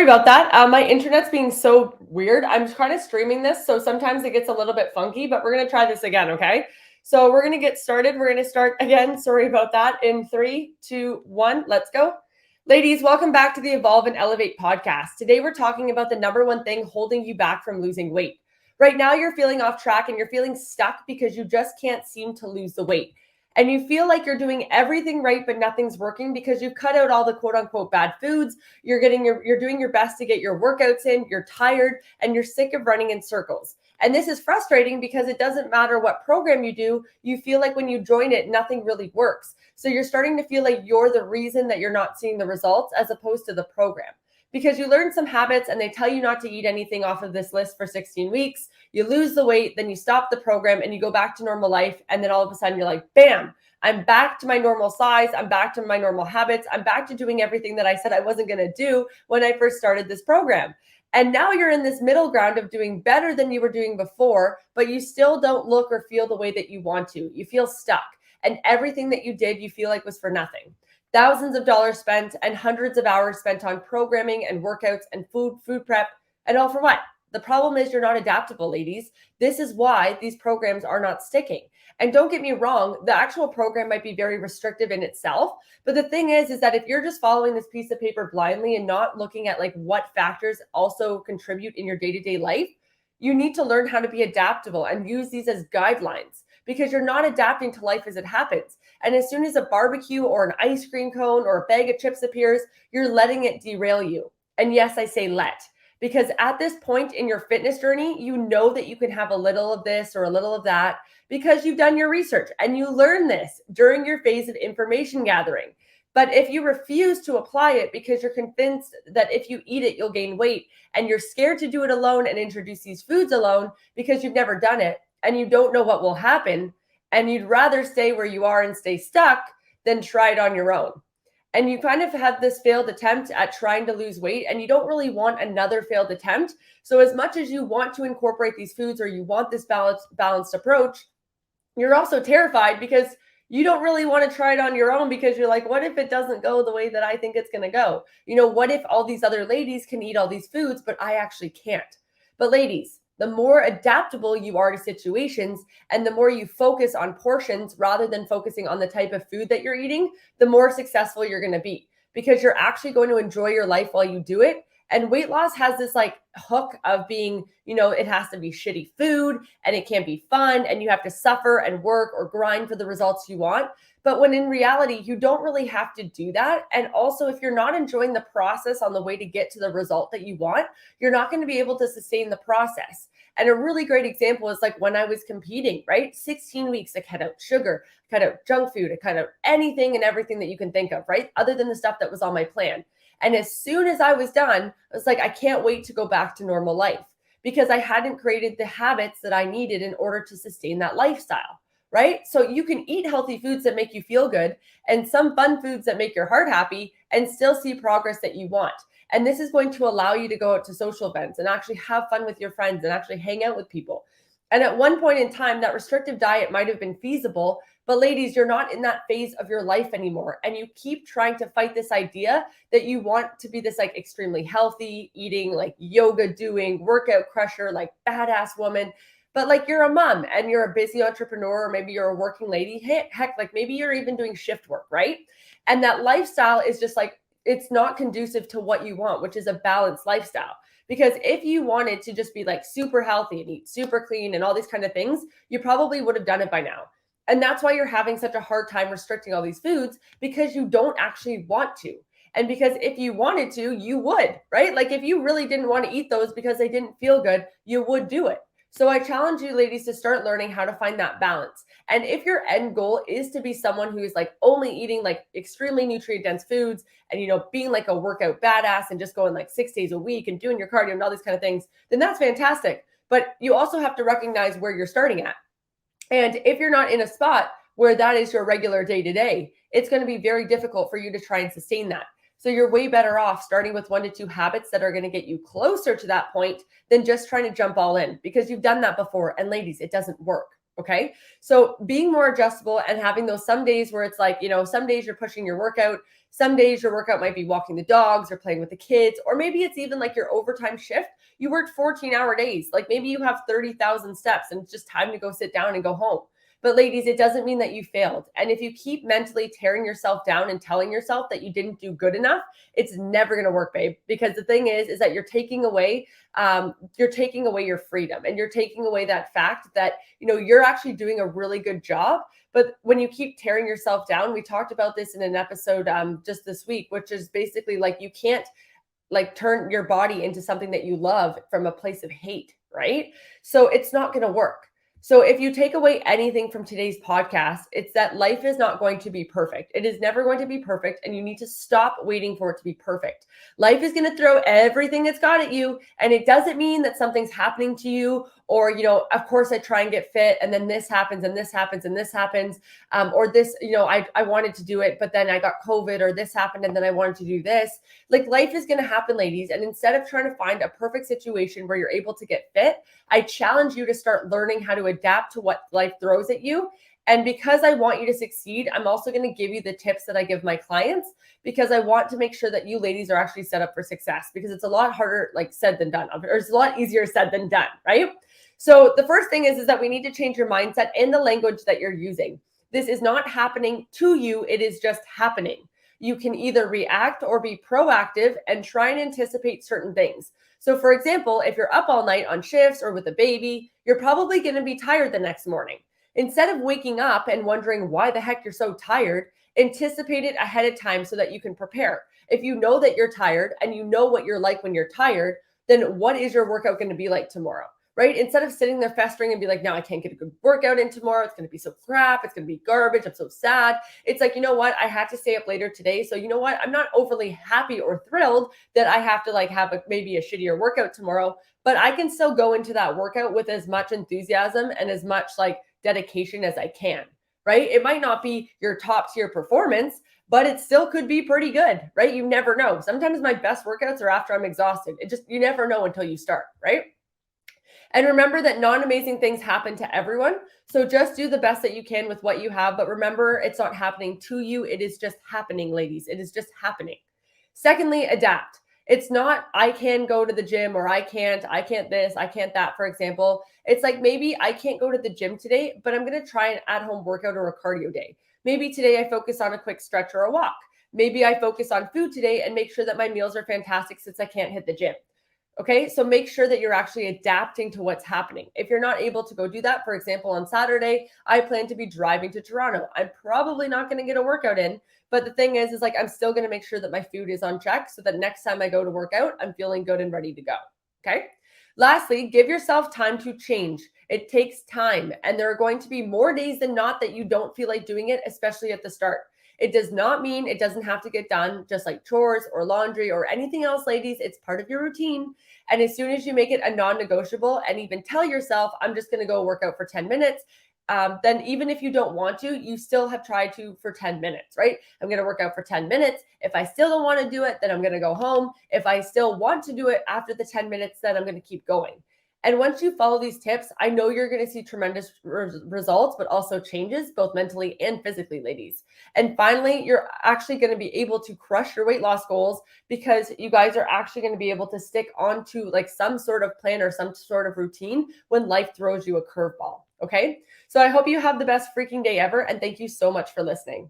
Sorry about that. My internet's being so weird. I'm trying to streaming this, so sometimes it gets a little bit funky, but we're going to try this again, okay? So we're going to get started. We're going to start again. Sorry about that. In three, two, one, let's go. Ladies, welcome back to the Evolve and Elevate podcast. Today we're talking about the number one thing holding you back from losing weight. Right now you're feeling off track and you're feeling stuck because you just can't seem to lose the weight. And you feel like you're doing everything right, but nothing's working because you've cut out all the quote unquote bad foods. You're doing your best to get your workouts in, you're tired, and you're sick of running in circles. And this is frustrating because it doesn't matter what program you do, you feel like when you join it, nothing really works. So you're starting to feel like you're the reason that you're not seeing the results as opposed to the program. Because you learn some habits and they tell you not to eat anything off of this list for 16 weeks, you lose the weight, then you stop the program and you go back to normal life. And then all of a sudden you're like, bam, I'm back to my normal size. I'm back to my normal habits. I'm back to doing everything that I said I wasn't going to do when I first started this program. And now you're in this middle ground of doing better than you were doing before, but you still don't look or feel the way that you want to. You feel stuck. And everything that you did, you feel like was for nothing. Thousands of dollars spent and hundreds of hours spent on programming and workouts and food prep, and all for what? The problem is you're not adaptable, ladies. This is why these programs are not sticking. And don't get me wrong, the actual program might be very restrictive in itself. But the thing is that if you're just following this piece of paper blindly and not looking at like what factors also contribute in your day-to-day life, you need to learn how to be adaptable and use these as guidelines because you're not adapting to life as it happens. And as soon as a barbecue or an ice cream cone or a bag of chips appears, you're letting it derail you. And yes, I say let. Because at this point in your fitness journey, you know that you can have a little of this or a little of that because you've done your research and you learn this during your phase of information gathering. But if you refuse to apply it because you're convinced that if you eat it, you'll gain weight and you're scared to do it alone and introduce these foods alone because you've never done it and you don't know what will happen and you'd rather stay where you are and stay stuck than try it on your own. And you kind of have this failed attempt at trying to lose weight and you don't really want another failed attempt. So as much as you want to incorporate these foods or you want this balanced approach, you're also terrified because you don't really want to try it on your own because you're like, what if it doesn't go the way that I think it's going to go? You know, what if all these other ladies can eat all these foods, but I actually can't? But ladies, the more adaptable you are to situations and the more you focus on portions rather than focusing on the type of food that you're eating, the more successful you're going to be because you're actually going to enjoy your life while you do it. And weight loss has this like hook of being, you know, it has to be shitty food and it can't be fun and you have to suffer and work or grind for the results you want. But when in reality, you don't really have to do that. And also, if you're not enjoying the process on the way to get to the result that you want, you're not going to be able to sustain the process. And a really great example is like when I was competing, right? 16 weeks, I cut out sugar, cut out junk food, I cut out anything and everything that you can think of, right? Other than the stuff that was on my plan. And as soon as I was done, I was like, I can't wait to go back to normal life because I hadn't created the habits that I needed in order to sustain that lifestyle, right? So you can eat healthy foods that make you feel good and some fun foods that make your heart happy and still see progress that you want. And this is going to allow you to go out to social events and actually have fun with your friends and actually hang out with people. And at one point in time, that restrictive diet might have been feasible, but ladies, you're not in that phase of your life anymore. And you keep trying to fight this idea that you want to be this like extremely healthy, eating, like yoga doing, workout crusher, like badass woman. But like you're a mom and you're a busy entrepreneur, or maybe you're a working lady. Heck, like maybe you're even doing shift work, right? And that lifestyle is just like, it's not conducive to what you want, which is a balanced lifestyle. Because if you wanted to just be like super healthy and eat super clean and all these kind of things, you probably would have done it by now. And that's why you're having such a hard time restricting all these foods because you don't actually want to. And because if you wanted to, you would, right? Like if you really didn't want to eat those because they didn't feel good, you would do it. So I challenge you ladies to start learning how to find that balance. And if your end goal is to be someone who is like only eating like extremely nutrient dense foods and, you know, being like a workout badass and just going like 6 days a week and doing your cardio and all these kind of things, then that's fantastic. But you also have to recognize where you're starting at. And if you're not in a spot where that is your regular day to day, it's going to be very difficult for you to try and sustain that. So you're way better off starting with 1 to 2 habits that are going to get you closer to that point than just trying to jump all in because you've done that before. And ladies, it doesn't work. Okay. So being more adjustable and having those some days where it's like, some days you're pushing your workout, some days your workout might be walking the dogs or playing with the kids, or maybe it's even like your overtime shift. You worked 14-hour days. Like maybe you have 30,000 steps and it's just time to go sit down and go home. But ladies, it doesn't mean that you failed. And if you keep mentally tearing yourself down and telling yourself that you didn't do good enough, it's never going to work, babe. Because the thing is that you're taking away your freedom, and you're taking away that fact that, you're actually doing a really good job. But when you keep tearing yourself down, we talked about this in an episode just this week, which is basically like you can't like turn your body into something that you love from a place of hate, right? So it's not going to work. So if you take away anything from today's podcast, it's that life is not going to be perfect. It is never going to be perfect, and you need to stop waiting for it to be perfect. Life is going to throw everything it's got at you, and it doesn't mean that something's happening to you, or, of course I try and get fit and then this happens and this happens and this happens, or this, I wanted to do it, but then I got COVID, or this happened and then I wanted to do this. Like life is going to happen, ladies. And instead of trying to find a perfect situation where you're able to get fit, I challenge you to start learning how to adapt to what life throws at you. And because I want you to succeed, I'm also going to give you the tips that I give my clients, because I want to make sure that you ladies are actually set up for success, because it's a lot harder said than done, or it's a lot easier said than done, right? So the first thing is that we need to change your mindset and the language that you're using. This is not happening to you. It is just happening. You can either react or be proactive and try and anticipate certain things. So for example, if you're up all night on shifts or with a baby, you're probably going to be tired the next morning. Instead of waking up and wondering why the heck you're so tired, anticipate it ahead of time so that you can prepare. If you know that you're tired and you know what you're like when you're tired, then what is your workout going to be like tomorrow? Right? Instead of sitting there festering and be like, no, I can't get a good workout in tomorrow. It's going to be so crap. It's going to be garbage. I'm so sad. It's like, you know what? I had to stay up later today. So you know what? I'm not overly happy or thrilled that I have to have maybe a shittier workout tomorrow, but I can still go into that workout with as much enthusiasm and as much dedication as I can, right? It might not be your top tier performance, but it still could be pretty good, right? You never know. Sometimes my best workouts are after I'm exhausted. You never know until you start, right? And remember that non-amazing things happen to everyone. So just do the best that you can with what you have. But remember, it's not happening to you. It is just happening, ladies. It is just happening. Secondly, adapt. It's not, I can go to the gym, or I can't this, I can't that, for example. It's like, maybe I can't go to the gym today, but I'm going to try an at-home workout or a cardio day. Maybe today I focus on a quick stretch or a walk. Maybe I focus on food today and make sure that my meals are fantastic since I can't hit the gym. Okay, so make sure that you're actually adapting to what's happening. If you're not able to go do that, for example, on Saturday, I plan to be driving to Toronto. I'm probably not going to get a workout in, but the thing is I'm still going to make sure that my food is on check so that next time I go to work out, I'm feeling good and ready to go. Okay. Lastly, give yourself time to change. It takes time, and there are going to be more days than not that you don't feel like doing it, especially at the start. It does not mean it doesn't have to get done, just like chores or laundry or anything else, ladies. It's part of your routine. And as soon as you make it a non-negotiable and even tell yourself, I'm just going to go work out for 10 minutes, then even if you don't want to, you still have tried to for 10 minutes, right? I'm going to work out for 10 minutes. If I still don't want to do it, then I'm going to go home. If I still want to do it after the 10 minutes, then I'm going to keep going. And once you follow these tips, I know you're going to see tremendous results, but also changes both mentally and physically, ladies. And finally, you're actually going to be able to crush your weight loss goals, because you guys are actually going to be able to stick onto some sort of plan or some sort of routine when life throws you a curveball. Okay. So I hope you have the best freaking day ever. And thank you so much for listening.